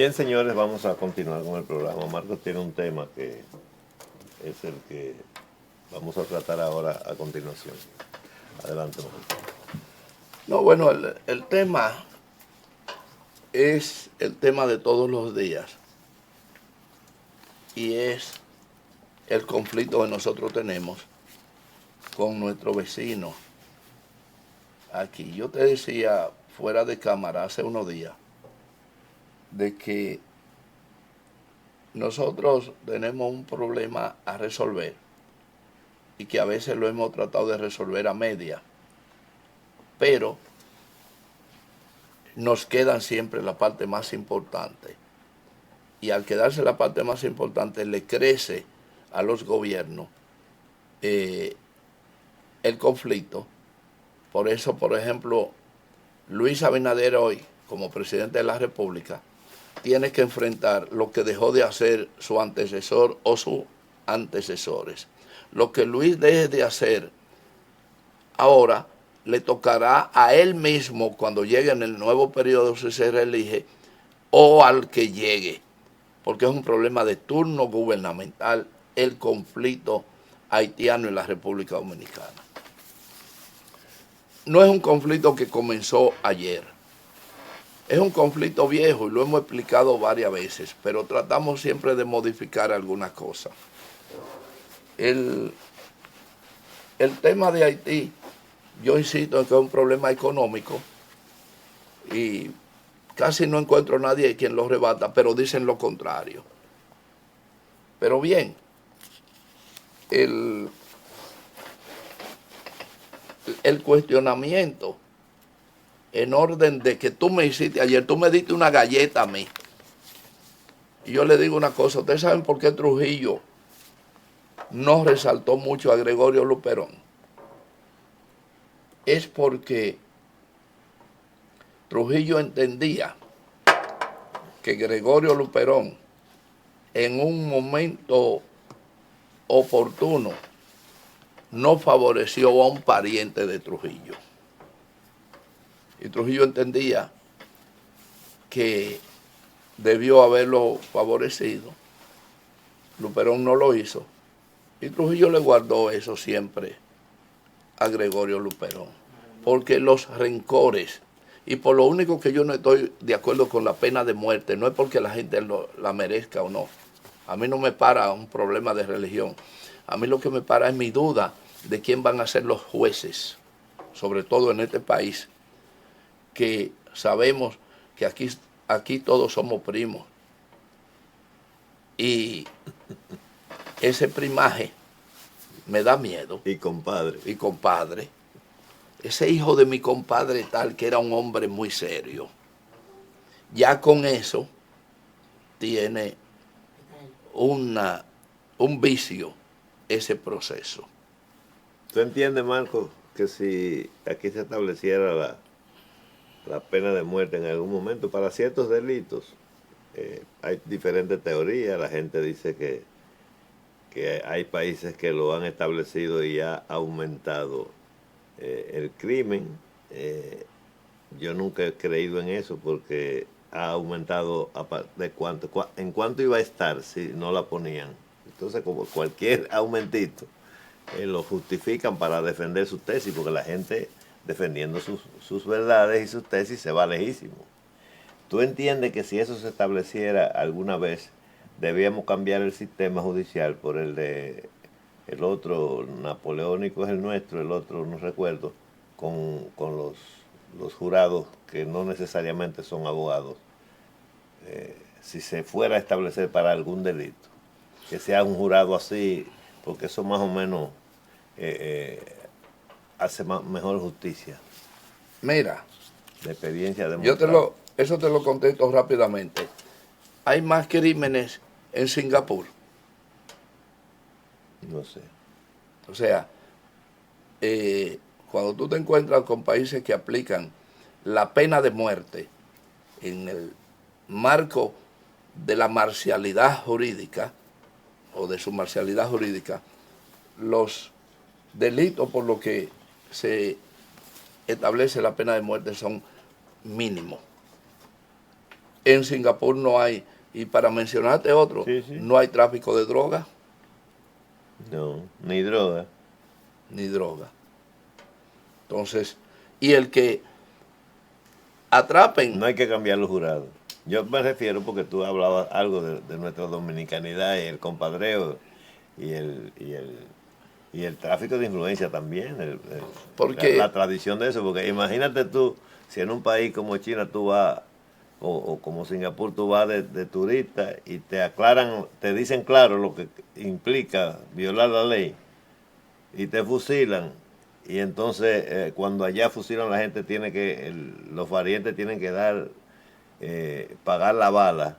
Bien, señores, vamos a continuar con el programa. Marcos tiene un tema que es el que vamos a tratar ahora a continuación. Adelante, Marcos. No, bueno, el tema es el tema de todos los días y es el conflicto que nosotros tenemos con nuestro vecino aquí. Yo te decía fuera de cámara hace unos días de que nosotros tenemos un problema a resolver y que a veces lo hemos tratado de resolver a media, pero nos quedan siempre la parte más importante. Y al quedarse la parte más importante le crece a los gobiernos el conflicto. Por eso, por ejemplo, Luis Abinader hoy, como presidente de la República, tiene que enfrentar lo que dejó de hacer su antecesor o sus antecesores. Lo que Luis deje de hacer ahora le tocará a él mismo cuando llegue en el nuevo periodo si se reelige o al que llegue, porque es un problema de turno gubernamental el conflicto haitiano en la República Dominicana. No es un conflicto que comenzó ayer, es un conflicto viejo y lo hemos explicado varias veces, pero tratamos siempre de modificar algunas cosas. El tema de Haití, yo insisto en que es un problema económico y casi no encuentro a nadie quien lo rebata, pero dicen lo contrario. Pero bien, el cuestionamiento en orden de que tú me hiciste ayer, tú me diste una galleta a mí. Y yo le digo una cosa, ¿ustedes saben por qué Trujillo no resaltó mucho a Gregorio Luperón? Es porque Trujillo entendía que Gregorio Luperón en un momento oportuno no favoreció a un pariente de Trujillo. Y Trujillo entendía que debió haberlo favorecido. Luperón no lo hizo. Y Trujillo le guardó eso siempre a Gregorio Luperón. Porque los rencores, y por lo único que yo no estoy de acuerdo con la pena de muerte, no es porque la gente la merezca o no. A mí no me para un problema de religión. A mí lo que me para es mi duda de quién van a ser los jueces, sobre todo en este país, que sabemos que aquí todos somos primos. Y ese primaje me da miedo. Y compadre. Y compadre. Ese hijo de mi compadre tal, que era un hombre muy serio. Ya con eso tiene un vicio ese proceso. ¿Tú entiendes, Marcos, que si aquí se estableciera la pena de muerte en algún momento para ciertos delitos, hay diferentes teorías? La gente dice que hay países que lo han establecido y ha aumentado el crimen. Yo nunca he creído en eso porque ha aumentado en cuánto iba a estar si no la ponían. Entonces, como cualquier aumentito, lo justifican para defender su tesis, porque la gente defendiendo sus verdades y sus tesis se va lejísimo. ¿Tú entiendes que si eso se estableciera alguna vez, debíamos cambiar el sistema judicial por el de el otro napoleónico, es el nuestro, el otro no recuerdo, con los jurados que no necesariamente son abogados, si se fuera a establecer para algún delito, que sea un jurado así, porque eso más o menos hace mejor justicia? Mira, De experiencia demostrada. eso te lo contesto rápidamente. Hay más crímenes en Singapur. No sé. O sea, cuando tú te encuentras con países que aplican la pena de muerte en el marco de la marcialidad jurídica o de su marcialidad jurídica, los delitos por los que se establece la pena de muerte son mínimos. En Singapur no hay, y para mencionarte otro, Sí, sí. no hay tráfico de droga No, ni droga. ni droga. Entonces, y el que atrapen, No hay que cambiar los jurados. Yo me refiero porque tú hablabas algo de nuestra dominicanidad y el compadreo y el tráfico de influencia también, porque, la tradición de eso, porque imagínate tú, si en un país como China tú vas, o como Singapur tú vas de turista y te aclaran, te dicen claro lo que implica violar la ley y te fusilan, y entonces cuando allá fusilan la gente tiene que, los parientes tienen que dar, pagar la bala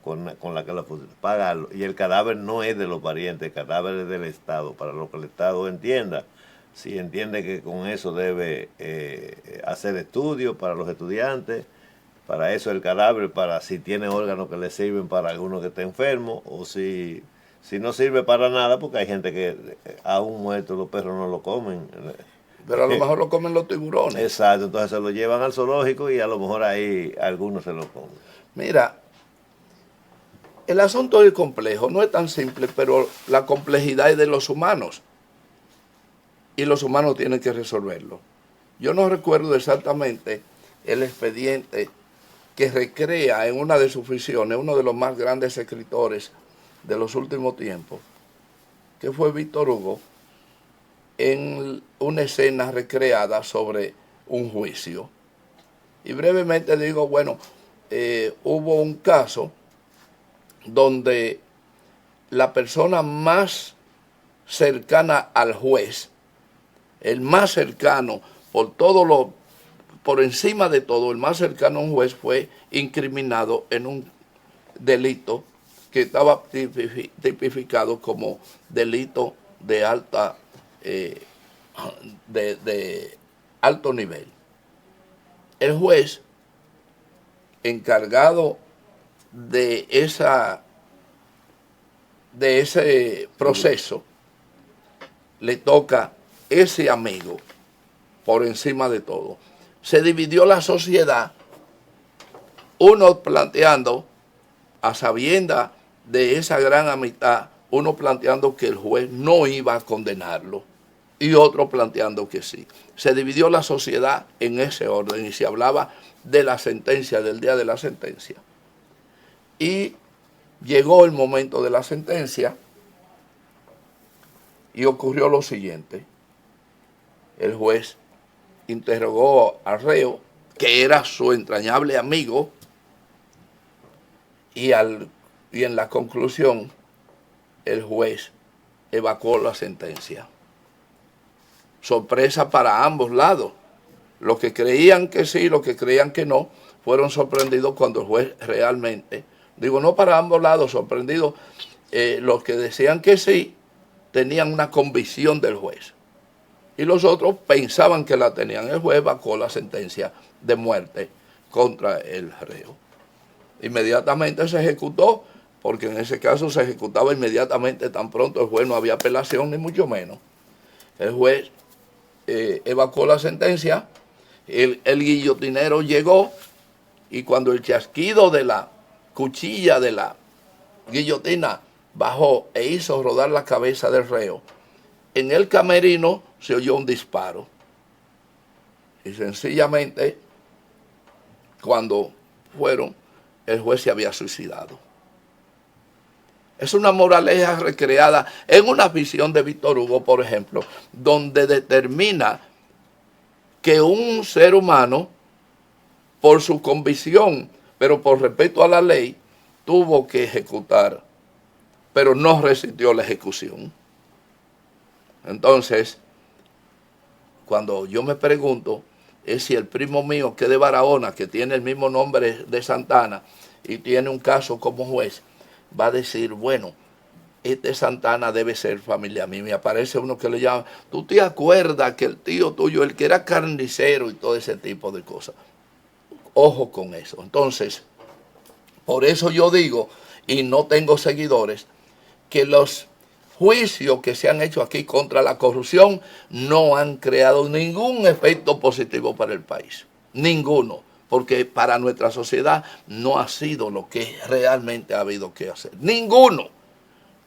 con la que la fusilan, pagarlo, y el cadáver no es de los parientes, el cadáver es del Estado, para lo que el Estado entienda. Si entiende que con eso debe hacer estudios para los estudiantes, para eso el cadáver, para si tiene órganos que le sirven para alguno que esté enfermo, o si no sirve para nada, porque hay gente que aún muerto los perros no lo comen. pero a lo mejor lo comen los tiburones. Exacto, entonces se lo llevan al zoológico y a lo mejor ahí algunos se lo comen. Mira, el asunto es complejo, no es tan simple, pero la complejidad es de los humanos y los humanos tienen que resolverlo. Yo no recuerdo exactamente el expediente que recrea en una de sus ficciones uno de los más grandes escritores de los últimos tiempos, que fue Víctor Hugo, en una escena recreada sobre un juicio. Y brevemente digo, bueno, hubo un caso donde la persona más cercana al juez, el más cercano por encima de todo, el más cercano a un juez fue incriminado en un delito que estaba tipificado como delito de de alto nivel. El juez encargado de ese proceso le toca ese amigo por encima de todo. Se dividió la sociedad, uno planteando, a sabiendas de esa gran amistad, uno planteando que el juez no iba a condenarlo y otro planteando que sí. Se dividió la sociedad en ese orden y se hablaba de la sentencia, del día de la sentencia. Y llegó el momento de la sentencia y ocurrió lo siguiente. El juez interrogó al reo, que era su entrañable amigo, y en la conclusión el juez evacuó la sentencia. Sorpresa para ambos lados. Los que creían que sí, los que creían que no, fueron sorprendidos cuando el juez realmente, digo no para ambos lados, sorprendidos, los que decían que sí, tenían una convicción del juez. Y los otros pensaban que la tenían. El juez evacuó la sentencia de muerte contra el reo. Inmediatamente se ejecutó, porque en ese caso se ejecutaba inmediatamente, tan pronto el juez no había apelación ni mucho menos. El juez evacuó la sentencia, el guillotinero llegó y cuando el chasquido de la cuchilla de la guillotina bajó e hizo rodar la cabeza del reo, en el camerino se oyó un disparo. Y sencillamente, cuando fueron, el juez se había suicidado. Es una moraleja recreada en una visión de Víctor Hugo, por ejemplo, donde determina que un ser humano, por su convicción, pero por respeto a la ley, tuvo que ejecutar, pero no resistió la ejecución. Entonces, cuando yo me pregunto, es si el primo mío, que es de Barahona, que tiene el mismo nombre de Santana, y tiene un caso como juez, va a decir, bueno, este Santana debe ser familia mía. Me aparece uno que le llama, ¿tú te acuerdas que el tío tuyo, el que era carnicero y todo ese tipo de cosas? Ojo con eso. Entonces, por eso yo digo, y no tengo seguidores, que los juicios que se han hecho aquí contra la corrupción no han creado ningún efecto positivo para el país. Ninguno. porque para nuestra sociedad no ha sido lo que realmente ha habido que hacer. Ninguno,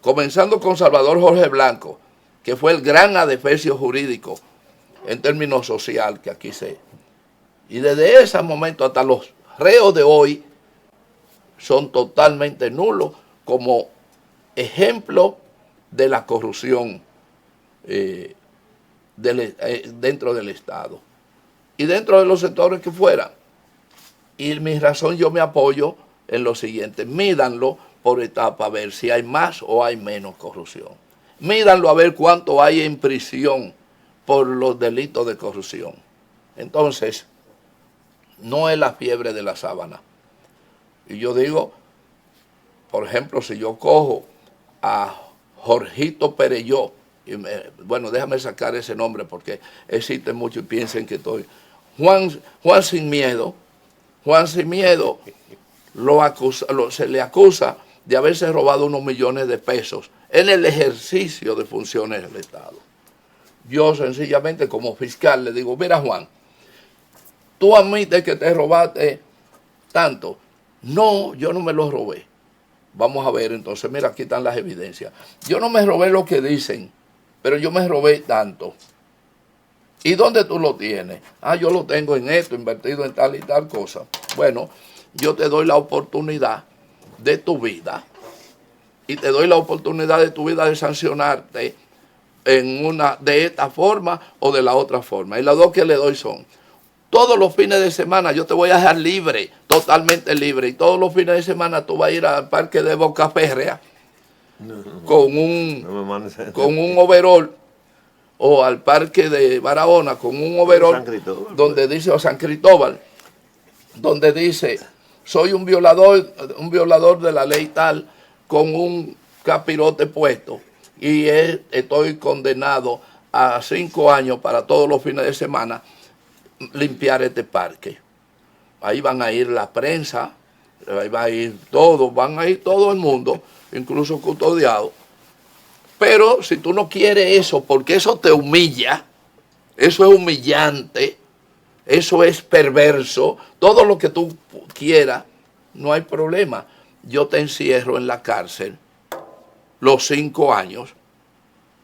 comenzando con Salvador Jorge Blanco, que fue el gran adefesio jurídico en términos social que aquí se... Y desde ese momento hasta los reos de hoy son totalmente nulos como ejemplo de la corrupción dentro del Estado y dentro de los sectores que fueran. Y mi razón, yo me apoyo en lo siguiente: mídanlo por etapa a ver si hay más o hay menos corrupción. Mídanlo a ver cuánto hay en prisión por los delitos de corrupción. Entonces, no es la fiebre de la sábana. Y yo digo, por ejemplo, si yo cojo a Jorgito Perelló, bueno, déjame sacar ese nombre porque existe mucho y piensen que estoy... Juan Sin Miedo se le acusa de haberse robado unos millones de pesos en el ejercicio de funciones del Estado. Yo sencillamente como fiscal le digo, mira Juan, tú admites que te robaste tanto. No, yo no me lo robé. Vamos a ver entonces, mira, aquí están las evidencias. Yo no me robé lo que dicen, pero yo me robé tanto. ¿Y dónde tú lo tienes? Ah, yo lo tengo en esto, invertido en tal y tal cosa. Bueno, yo te doy la oportunidad de tu vida y te doy la oportunidad de tu vida de sancionarte de esta forma o de la otra forma. Y las dos que le doy son: todos los fines de semana yo te voy a dejar libre, totalmente libre. Y todos los fines de semana tú vas a ir al parque de Boca Férrea con un overol, o al parque de Barahona con un overol donde dice, o San Cristóbal, donde dice, soy un violador de la ley tal, con un capirote puesto, y estoy condenado a 5 años para todos los fines de semana limpiar este parque. Ahí van a ir la prensa, ahí va a ir todo, van a ir todo el mundo, incluso custodiado. Pero si tú no quieres eso, porque eso te humilla, eso es humillante, eso es perverso, todo lo que tú quieras, no hay problema. Yo te encierro en la cárcel los 5 años,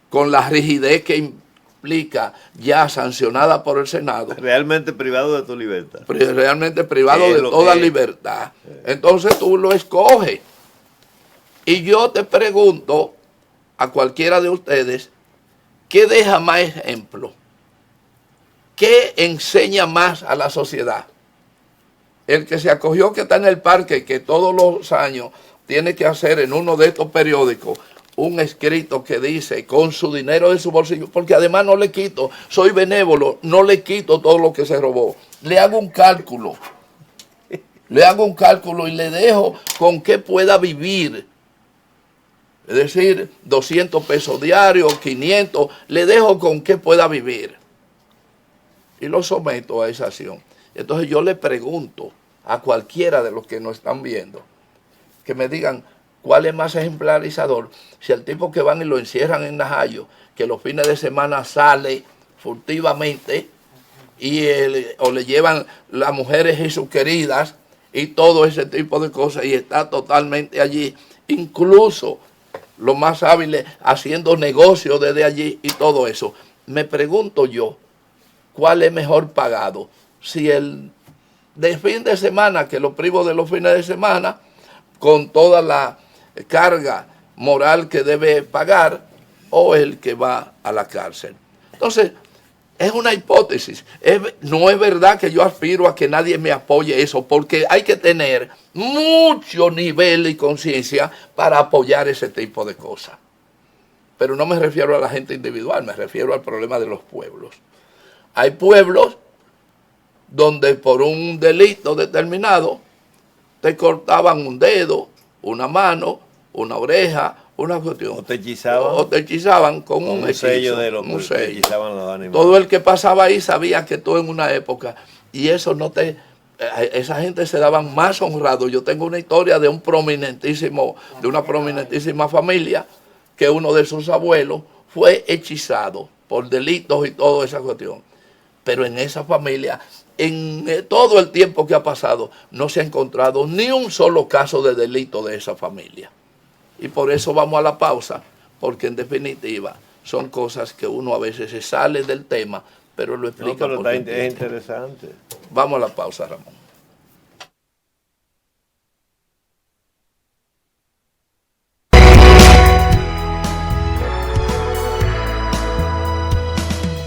con la rigidez que implica, ya sancionada por el Senado. Realmente privado de tu libertad. Realmente privado de toda libertad. Entonces tú lo escoges. Y yo te pregunto a cualquiera de ustedes, ¿qué deja más ejemplo? ¿Qué enseña más a la sociedad? El que se acogió, que está en el parque, que todos los años tiene que hacer en uno de estos periódicos un escrito que dice, con su dinero de su bolsillo, porque además no le quito, soy benévolo, no le quito todo lo que se robó. Le hago un cálculo y le dejo con qué pueda vivir. Es decir, 200 pesos diarios, 500, le dejo con qué pueda vivir. Y lo someto a esa acción. Entonces yo le pregunto a cualquiera de los que nos están viendo, que me digan cuál es más ejemplarizador, si el tipo que van y lo encierran en Najayo, que los fines de semana sale furtivamente, o le llevan las mujeres y sus queridas, y todo ese tipo de cosas, y está totalmente allí, incluso los más hábiles haciendo negocios desde allí y todo eso. Me pregunto yo, ¿cuál es mejor pagado? Si el de fin de semana, que lo privo de los fines de semana, con toda la carga moral que debe pagar, o el que va a la cárcel. Entonces, es una hipótesis. No es verdad que yo aspiro a que nadie me apoye eso, porque hay que tener mucho nivel y conciencia para apoyar ese tipo de cosas. Pero no me refiero a la gente individual, me refiero al problema de los pueblos. Hay pueblos donde por un delito determinado te cortaban un dedo, una mano, una oreja, una cuestión. O te hechizaban con un hechizo, sello de los un que sello. hechizaban los animales. Todo el que pasaba ahí sabía que tú en una época, y eso no te... Esa gente se daban más honrados. Yo tengo una historia de una prominentísima familia, que uno de sus abuelos fue hechizado por delitos y toda esa cuestión. pero en esa familia, en todo el tiempo que ha pasado, no se ha encontrado ni un solo caso de delito de esa familia. Y por eso vamos a la pausa, porque en definitiva son cosas que uno a veces se sale del tema, pero lo explica. No, pero es interesante. Vamos a la pausa, Ramón.